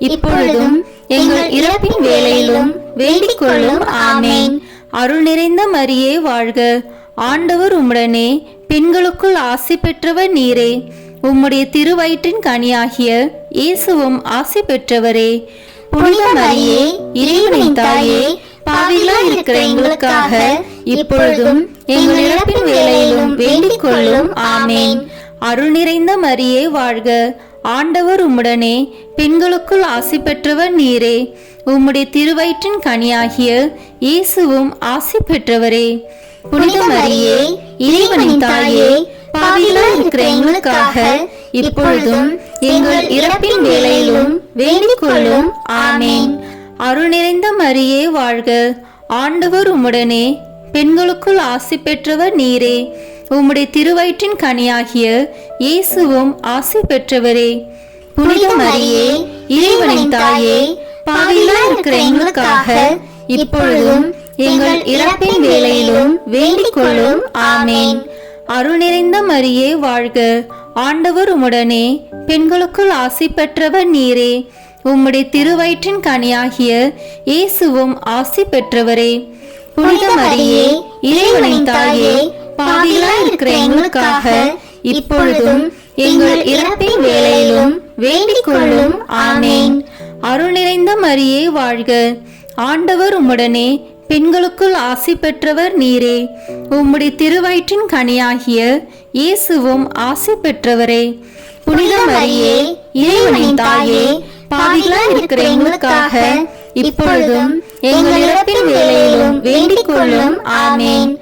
இப்பொழுதும் எங்கள் இறப்பின் வேளையிலும் வேண்டிக் கொள்ளும். ஆமேன். அருள் நிறைந்த மரியே வாழ்க. ஆண்டவர் உம்முடனே, பெண்களுக்குள் ஆசி பெற்றவர் நீரே. உம்முடைய திருவயிற்றின் கனியாகிய இயேசுவும் ஆசி பெற்றவரே. புனித மரியே, இறைவனின் தாயே, பாவிகளாய் இருக்கிற எங்களுக்காக இப்பொழுதும் எங்கள் இறப்பின் வேளையிலும் வேண்டிக் கொள்ளும். ஆமேன். அருள் நிறைந்த மரியே வாழ்க. ஆண்டவர் உம்முடனே, பெண்களுக்குள் ஆசி பெற்றவர் நீரே. உம்முடைய திருவயிற்றின் கனியாகிய இயேசுவும் ஆசி பெற்றவரே. புனித மரியே, இறைவனின் தாயே, பாவிகளாய் இருக்கிற எங்களுக்காக இப்பொழுதும் எங்கள் இறப்பின் வேளையிலும் வேண்டிக் கொள்ளும். ஆமேன். அருள் நிறைந்த மரியே வாழ்க. ஆண்டவர் உம்முடனே, பெண்களுக்குள் ஆசி பெற்றவர் நீரே. உம்முடைய திருவயிற்றின் கனியாகிய இயேசுவும் ஆசி பெற்றவரே. புனித மரியே, இறைவனின் தாயே, பாவிகளாய் இருக்கிற எங்களுக்காக இப்பொழுதும் எங்கள் இறப்பின் வேளையிலும் வேண்டிக் கொள்ளும். ஆமேன். அருள் நிறைந்த மரியே வாழ்க. ஆண்டவர் உம்முடனே, பெண்களுக்குள் ஆசி பெற்றவர் நீரே. உம்முடைய திருவயிற்றின் கனியாகிய இயேசுவும் ஆசி பெற்றவரே. புனித மரியே, இறைவனின் தாயே, பாவிகளாய் இருக்கிற எங்களுக்காக இப்பொழுதும் எங்கள் இறப்பின் வேளையிலும் வேண்டிக் கொள்ளும். ஆமேன். அருள் நிறைந்த மரியே வாழ்க. ஆண்டவர் உம்முடனே, பெண்களுக்குள் ஆசி பெற்றவர் நீரே. உம்முடைய திருவயிற்றின் கனியாகிய இயேசுவும் ஆசி பெற்றவரே. புனித மரியே, இறைவனின் தாயே, பாவிகளாய் இருக்கிற எங்களுக்காக இப்பொழுதும் எங்கள் இறப்பின் வேளையிலும் வேண்டிக் கொள்ளும். ஆமேன்.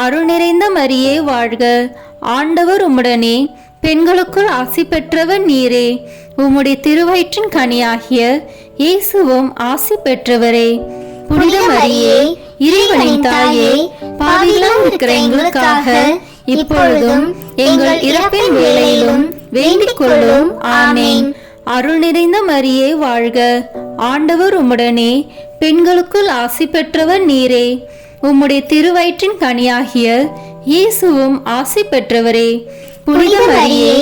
அருள் நிறைந்த மரியே வாழ்க. ஆண்டவர் உம்முடனே, பெண்களுக்குள் ஆசி பெற்றவர் நீரே. உம்முடைய திருவயிற்றின் கனியாகிய இயேசுவும் ஆசி பெற்றவரே. புனித மரியே, இறைவனின் தாயே, பாவிகளாய் இருக்கிற எங்களுக்காக இப்பொழுதும் எங்கள் இறப்பின் வேளையிலும் வேண்டிக் கொள்ளும். ஆமேன். அருள் நிறைந்த மரியே வாழ்க. ஆண்டவர் உம்முடனே, பெண்களுக்குள் ஆசி பெற்றவர் நீரே. உம்முடைய திருவயிற்றின் கனியாகிய இயேசுவும் ஆசி பெற்றவரே. புனித மரியே,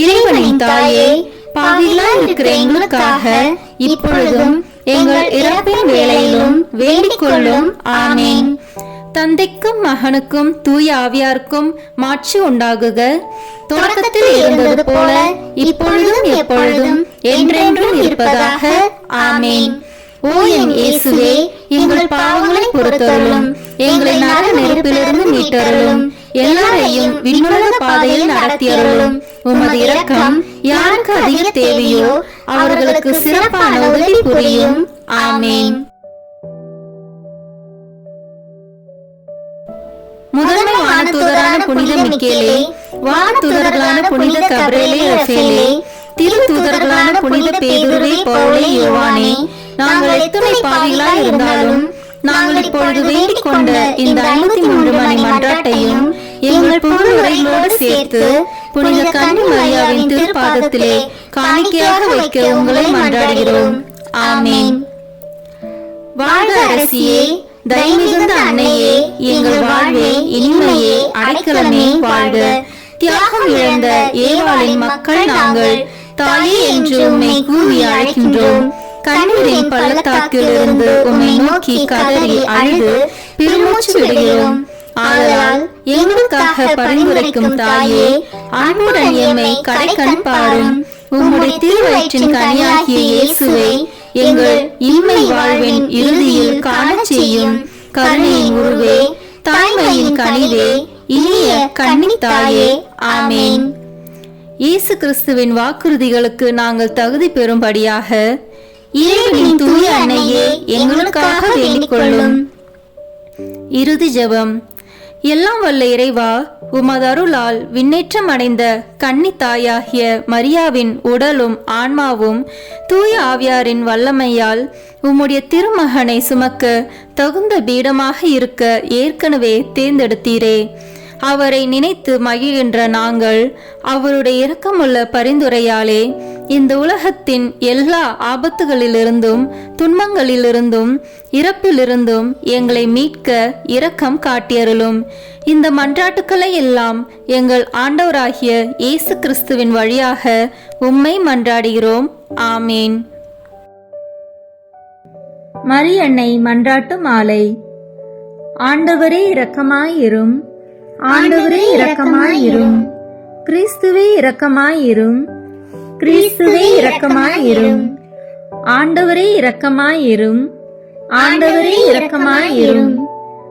இறைவனின் தாயே, பாவிகளாய் இருக்கிற எங்களுக்காக இப்பொழுதும் எங்கள் இறப்பின் வேளையிலும் வேண்டிக் கொள்ளும். ஆமேன். தந்தைக்கும் மகனுக்கும் தூய ஆவியாருக்கும் மாட்சி உண்டாகுக. தொடக்கத்தில் இருந்தது போல இப்பொழுதும் எப்பொழுதும் என்றென்றும் இருப்பதாக. ஆமேன். ஓ என் இயேசுவே, எங்கள் பாவங்களை பொறுத்தருளும், எங்களை நரக நெருப்பிலிருந்து மீட்டருளும். எல்லாரையும் விண்ணுலக பாதையில் நடத்தியருளும். உமது இரக்கம் யாருக்கு அதிக தேவையோ அவர்களுக்கு சிறப்பான உதவி புரியும். ஆமேன். முதன்மை வானதூதரான புனித மிக்கேலே, வானதூதர்களான புனித கபிரியேலே, ரஃபேலே, திருத்தூதர்களான புனித பேதுருவே, பவுலே, யோவானே, நாங்கள் எத்தனை பாவிகளாய் இருந்தாலும் நாங்கள் இப்பொழுது வேண்டிக் கொண்ட இந்த 53 மணி மன்றாட்டையும் எங்கள் புகழுரைகளோடு சேர்த்து புனித கன்னி மரியாவின் திருப்பாதத்திலே காணிக்கையாக வைக்க உங்களை மன்றாடுகிறோம். ஆமேன். வாழ்க அரசியே, தயமிகுந்த அன்னையே, எங்கள் வாழ்வே, இனிமையே, அடைக்கலமே, வாழ்க. தியாகம் இழந்த ஏவாளின் மக்கள் நாங்கள், தாயே என்று உம்மை கூவி அழைக்கின்றோம். கண்ணீரின் பள்ளத்தாக்கில் இருந்து உம்மை நோக்கி கதறி அழுது பெருமூச்சு விடுகிறோம். ஆதலால் எங்களுக்காக பரிந்துரைக்கும் தாயே, அன்புடன் எம்மை கடைக்கண் பாரும். உம்முடைய திருவயிற்றின் கனியாகிய இயேசுவை எங்கள் இம்மை வாழ்வின் இறுதியில் காணச் செய்யும். கருணையின் உருவே, தாய்மையின் கனிவே, இனிய கன்னித் தாயே. ஆமேன். இயேசு கிறிஸ்துவின் வாக்குறுதிகளுக்கு நாங்கள் தகுதி பெறும்படியாக இறைவனின் தூய அன்னையே, எங்களுக்காக வேண்டிக் கொள்ளும். இறுதி ஜெபம். எல்லாம் வல்ல இறைவா, உமது அருளால் விண்ணேற்றம் அடைந்த கன்னி தாயாகிய மரியாவின் உடலும் ஆன்மாவும் தூய ஆவியாரின் வல்லமையால் உம்முடைய திருமகனை சுமக்க தகுந்த பீடமாக இருக்க ஏற்கனவே தேர்ந்தெடுத்தீரே. அவரை நினைத்து மகிழ்கின்ற நாங்கள் அவருடைய இரக்கமுள்ள பரிந்துரையாலே இந்த உலகத்தின் எல்லா ஆபத்துகளிலிருந்தும் துன்பங்களிலிருந்தும் இறப்பிலிருந்தும் எங்களை மீட்க இரக்கம் காட்டியருளும். இந்த மன்றாட்டுக்களை எல்லாம் எங்கள் ஆண்டவராகிய இயேசு கிறிஸ்துவின் வழியாக உம்மை மன்றாடுகிறோம். ஆமேன். மரியன்னை மன்றாட்டு மாலை. ஆண்டவரே இரக்கமாயிரும். ஆண்டவரே இரக்கமாயிரும். கிறிஸ்துவே இரக்கமாயிரும். கிறிஸ்துவே இரக்கமாயிரும். ஆண்டவரே இரக்கமாயிரும். ஆண்டவரே இரக்கமாயிரும்.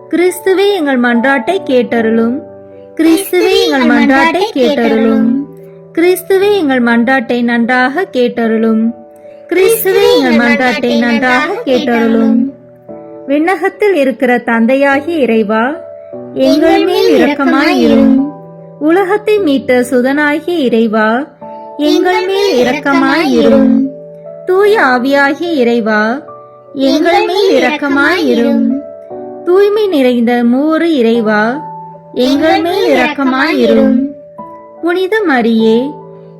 கிறிஸ்துவே எங்கள் மன்றாட்டை கேட்டருளும். கிறிஸ்துவே எங்கள் மன்றாட்டை கேட்டருளும். கிறிஸ்துவே எங்கள் மன்றாட்டை நன்றாக கேட்டருளும். கிறிஸ்துவே எங்கள் மன்றாட்டை நன்றாக கேட்டருளும். விண்ணகத்தில் இருக்கிற தந்தையாகிய இறைவா, எங்கள் மேல் இரக்கமாயிரும். உலகத்தை மீட்ட சுதனாகிய இறைவா, எங்கள் மேல் இரக்கமாயிரும். தூய ஆவியாகிய இறைவா, எங்கள் மேல் இரக்கமாயிரும். தூய்மை நிறைந்த மூவரு இறைவா, எங்கள் மேல் இரக்கமாயிரும். புனித மரியே,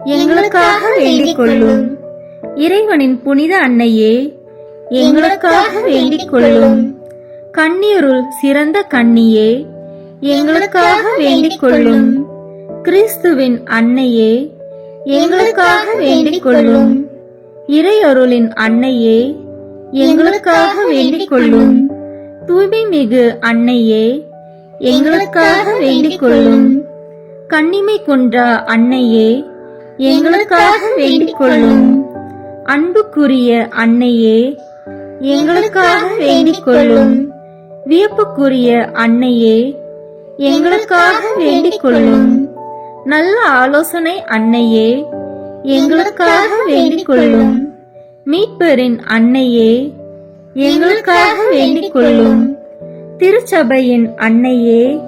எங்களுக்காக வேண்டிக் கொள்ளும். இறைவனின் புனித அன்னையே, எங்களுக்காக வேண்டிக் கொள்ளும். கன்னியருள் சிறந்த கன்னியே, எங்களுக்காக வேண்டிக் கொள்ளும். கிறிஸ்துவின் அன்னையே, எங்களுக்காக வேண்டிக் கொள்ளும். இறையருளின் அன்னையே, எங்களுக்காக வேண்டிக் கொள்ளும். தூய்மை மிகு அன்னையே, எங்களுக்காக வேண்டிக் கொள்ளும். கன்னிமை குன்றா அன்னையே, எங்களுக்காக வேண்டிக் கொள்ளும். அன்புக்குரிய அன்னையே, எங்களுக்காக வேண்டிக் கொள்ளும். வியப்புக்குரிய அன்னையே, எங்களுக்காக வேண்டிக் கொள்ளும். நல்ல ஆலோசனை அன்னையே, எங்களுக்காக வேண்டிக் கொள்ளும். மீட்பரின் அன்னையே, எங்களுக்காக வேண்டிக் கொள்ளும். திருச்சபையின் அன்னையே,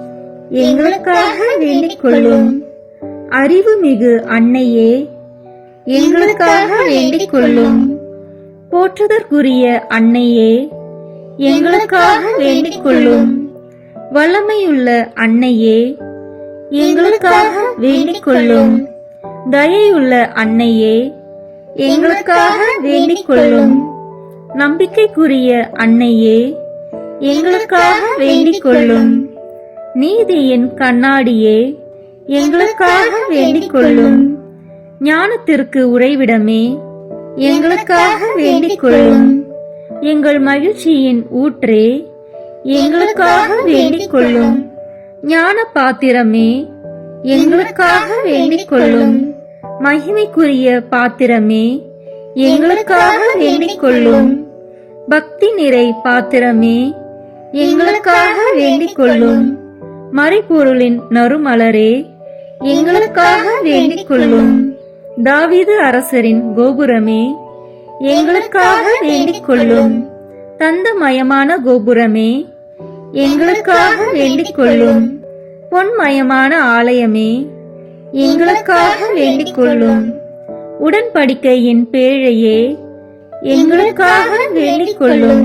எங்களுக்காக வேண்டிக் கொள்ளும். அறிவுமிகு அன்னையே, எங்களுக்காக வேண்டிக் கொள்ளும். போற்றுதற்குரிய அன்னையே, எங்களுக்காக வேண்டிக் கொள்ளும். வல்லமையுள்ள அன்னையே, எங்களுக்காக வேண்டிக் கொள்ளும். தயையுள்ள அன்னையே, எங்களுக்காக வேண்டிக் கொள்ளும். நம்பிக்கைக்குரிய அன்னையே, எங்களுக்காக வேண்டிக் கொள்ளும். நீதியின் கண்ணாடியே, எங்களுக்காக வேண்டிக் கொள்ளும். ஞானத்திற்கு உறைவிடமே, எங்களுக்காக வேண்டிக் கொள்ளும். எங்கள் மகிழ்ச்சியின் ஊற்றே, எங்களுக்காக வேண்டிக் கொள்ளும். ஞான பாத்திரமே, எங்களுக்காக வேண்டிக் கொள்ளும். மகிமைக்குரிய பாத்திரமே, எங்களுக்காக வேண்டிக் கொள்ளும். பக்தி நிறை பாத்திரமே, எங்களுக்காக வேண்டிக் கொள்ளும். மறைபொருளின் நறுமலரே, எங்களுக்காக வேண்டிக் கொள்ளும். தாவீது அரசரின் கோபுரமே, எங்களுக்காக வேண்டிக் கொள்ளும். தந்தமயமான கோபுரமே, எங்களுக்காக வேண்டிக் கொள்ளும். பொன்மயமான ஆலயமே, எங்களுக்காக வேண்டிக் கொள்ளும். உடன்படிக்கையின் பேழையே, எங்களுக்காக வேண்டிக் கொள்ளும்.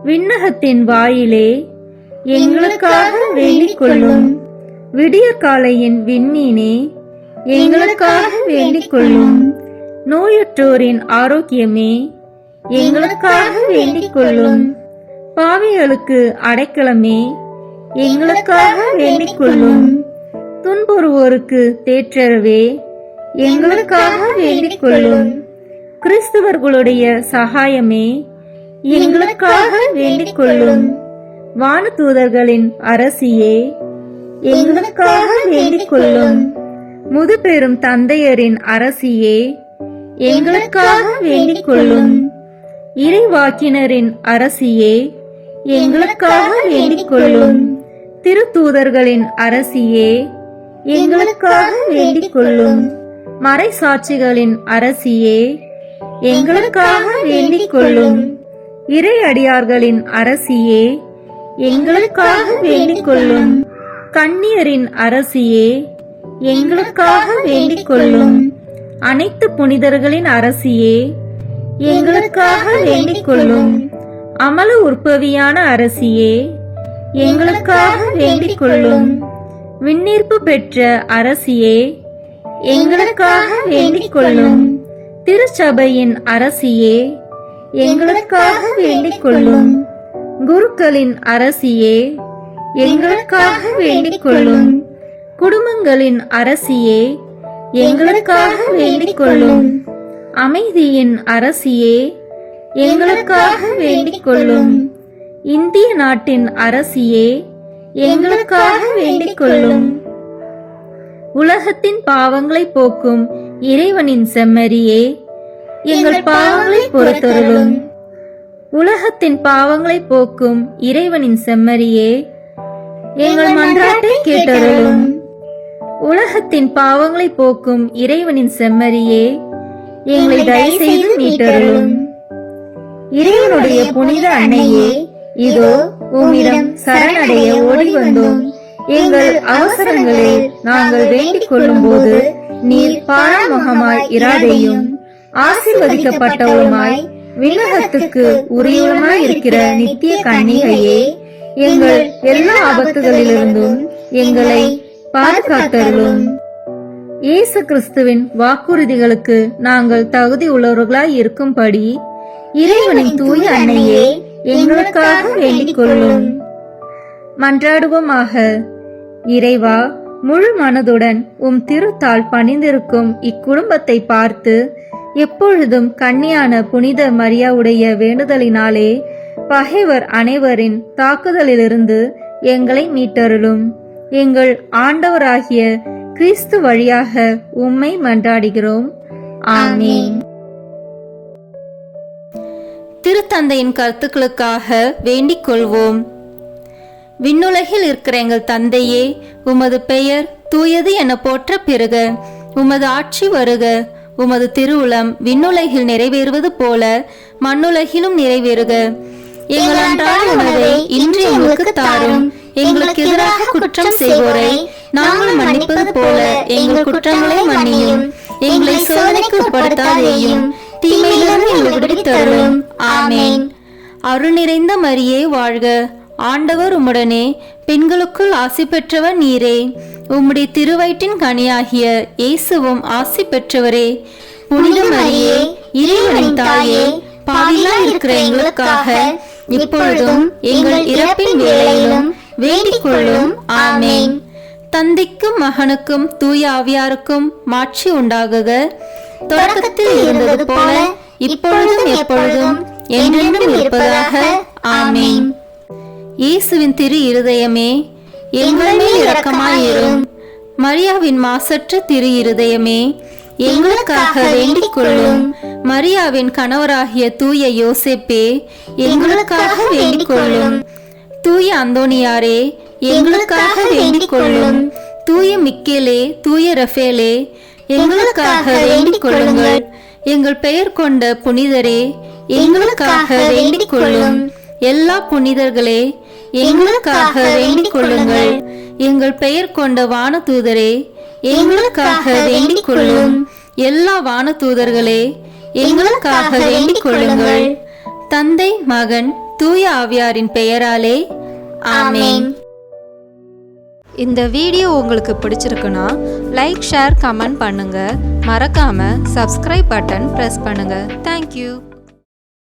விண்ணகத்தின் வாயிலே, எங்களுக்காக வேண்டிக் கொள்ளும். விடியற்காலையின் விண்மீனே, எங்களுக்காக வேண்டிக் கொள்ளும். நோயுற்றோரின் ஆரோக்கியமே, எங்களுக்காக வேண்டிக் கொள்ளும். பாவிகளுக்கு அடைக்கலமே, எங்களுக்காக வேண்டிக் கொள்ளும். துன்புறுவோருக்கு தேற்றரவே, எங்களுக்காக வேண்டிக் கொள்ளும். கிறிஸ்தவர்களுடைய சகாயமே, எங்களுக்காக வேண்டிக் கொள்ளும். வானதூதர்களின் அரசியே, எங்களுக்காக வேண்டிக் கொள்ளும். முதுபெரும் தந்தையரின் அரசியே, எங்களுக்காக வேண்டிக் கொள்ளும். இறைவாக்கினரின் அரசியே, எங்களுக்காக வேண்டிக் கொள்ளும். திருத்தூதர்களின் அரசியே, எங்களுக்காக வேண்டிக் கொள்ளும். மறைசாட்சிகளின் அரசியே, எங்களுக்காக வேண்டிக் கொள்ளும். இறையடியார்களின் அரசியே, எங்களுக்காக வேண்டிக் கொள்ளும். கன்னியரின் அரசியே, எங்களுக்காக வேண்டிக் கொள்ளும். அனைத்து புனிதர்களின் அரசியே, எங்களுக்காக வேண்டிக் கொள்ளும். அமல உற்பவியான அரசியே, எங்களுக்காக வேண்டிக் கொள்ளும். விண்ணீர்ப்பு பெற்ற அரசியே, எங்களுக்காக வேண்டிக் கொள்ளும். திருச்சபையின் அரசியே, எங்களுக்காக வேண்டிக் கொள்ளும். குருக்களின் அரசியே, எங்களுக்காக வேண்டிக் கொள்ளும். குடும்பங்களின் அரசியே, எங்களுக்காக வேண்டிக் கொள்ளும். அமைதியின் அரசியே, எங்களுக்காக வேண்டிக் கொள்ளும். இந்திய நாட்டின் அரசியே, எங்களுக்காக வேண்டிக் கொள்ளும். உலகத்தின் பாவங்களை போக்கும் இறைவனின் செம்மறியே, எங்கள் பாவங்களை பொறுத்தருளும். உலகத்தின் பாவங்களை போக்கும் இறைவனின் செம்மறியே, எங்கள் மன்றாட்டை கேட்டருளும். உலகத்தின் பாவங்களை போக்கும் இறைவனின் செம்மறியே, எங்களை தயவு செய்து மீட்டருளும். இறைவனுடைய புனித அன்னையே, இதோ உம்மிடம் சரணடைய ஓடி வந்தோம். எங்கள் அவசரங்களில் நாங்கள் வேண்டிக் கொள்ளும் போது நீர் பாராமுகமாய் இராதேயும். ஆசீர்வதிக்கப்பட்டவளுமாய் விண்ணகத்துக்கு உரியவளுமாய் இருக்கிற நித்திய கன்னிகையே, எங்கள் எல்லா ஆபத்துகளிலிருந்தும் எங்களை பாதுகாத்தருளும். இயேசு கிறிஸ்துவின் வாக்குறுதிகளுக்கு நாங்கள் தகுதி உள்ளவர்களாய் இருக்கும்படி இறைவனின் தூய அன்னையே, எங்களுக்காக வேண்டிக் கொள்ளும். மன்றாடுவோமாக. இறைவா, முழு மனதுடன் உம் திருத்தால் பணிந்திருக்கும் இக்குடும்பத்தை பார்த்து எப்பொழுதும் கன்னியான புனித மரியாவுடைய வேண்டுதலினாலே பகைவர் அனைவரின் தாக்குதலிலிருந்து எங்களை மீட்டருளும். எங்கள் ஆண்டவராகிய கிறிஸ்து வழியாக உம்மை மன்றாடுகிறோம். ஆமென். திருத்தந்தையின் கருத்துக்களுக்காக வேண்டிக் கொள்வோம். விண்ணுலகில் இருக்கிற எங்கள் தந்தையே, உமது பெயர் தூயது என போற்ற பெறுக. உமது ஆட்சி வருக. உமது திருவுளம் விண்ணுலகில் நிறைவேறுவது போல மண்ணுலகிலும் நிறைவேறுக. எங்கள் அன்றாட உணவை இன்று எங்களுக்கு தாரும். எங்களுக்கு எதிராக குற்றம் செய்வோரை நாங்கள் மன்னிப்பது போல எங்கள் குற்றங்களை மன்னியும். எங்களை சோதனைக்கு உட்படுத்தாதேயும், தீமையிலிருந்து எங்களை விடுவித்தருளும். ஆமென். அருள் நிறைந்த மரியே வாழ்க. ஆண்டவர் உம்முடனே, பெண்களுக்குள் ஆசி பெற்றவர் நீரே. உம்முடைய திருவயிற்றின் கனியாகிய இயேசுவும் ஆசி பெற்றவரே. புனித மரியே, இறைவனின் தாயே, பாவிகளாய் இருக்கிற எங்களுக்காக இப்பொழுதும் எங்கள் இறப்பின் வேளையிலும் வேண்டிக் கொள்ளும். ஆமென். தந்தைக்கும் மகனுக்கும் தூய ஆவியாருக்கும் மாட்சி உண்டாகுக. தொடக்கத்தில் இருந்தது போல இப்பொழுதும் எப்பொழுதும் என்றென்றும் இருப்பதாக. ஆமென். இயேசுவின் திரு இருதயமே, எங்கள் மேல் இரக்கமாயிரும். மரியாவின் மாசற்ற திரு இருதயமே, எங்களுக்காக வேண்டிக் கொள்ளும். மரியாவின் கணவராகிய தூய யோசேப்பே, எங்களுக்காக வேண்டிக் கொள்ளும். தூய அந்தோனியாரே எங்களுக்காக வேண்டிக் கொள்ளும். தூய மிக்கேலே, தூய ரஃபேலே எங்களுக்காக வேண்டிக் கொள்ளுங்கள். எங்கள் பெயர் கொண்ட புனிதரே எங்களுக்காக வேண்டிக் கொள்ளும். எல்லா புனிதர்களே எங்களுக்காக வேண்டிக் கொள்ளுங்கள். எங்கள் பெயர் கொண்ட வானதூதரே எங்களுக்காக வேண்டிக் கொள்ளும். எல்லா வானதூதர்களே எங்களுக்காக வேண்டிக் கொள்ளுங்கள். தந்தை, மகன், தூய ஆவியாரின் பெயராலே ஆமென். இந்த வீடியோ உங்களுக்கு பிடிச்சிருக்குன்னா லைக், ஷேர், கமெண்ட் பண்ணுங்க. மறக்காம சப்ஸ்கிரைப் பட்டன் பிரஸ் பண்ணுங்க. தேங்க்யூ.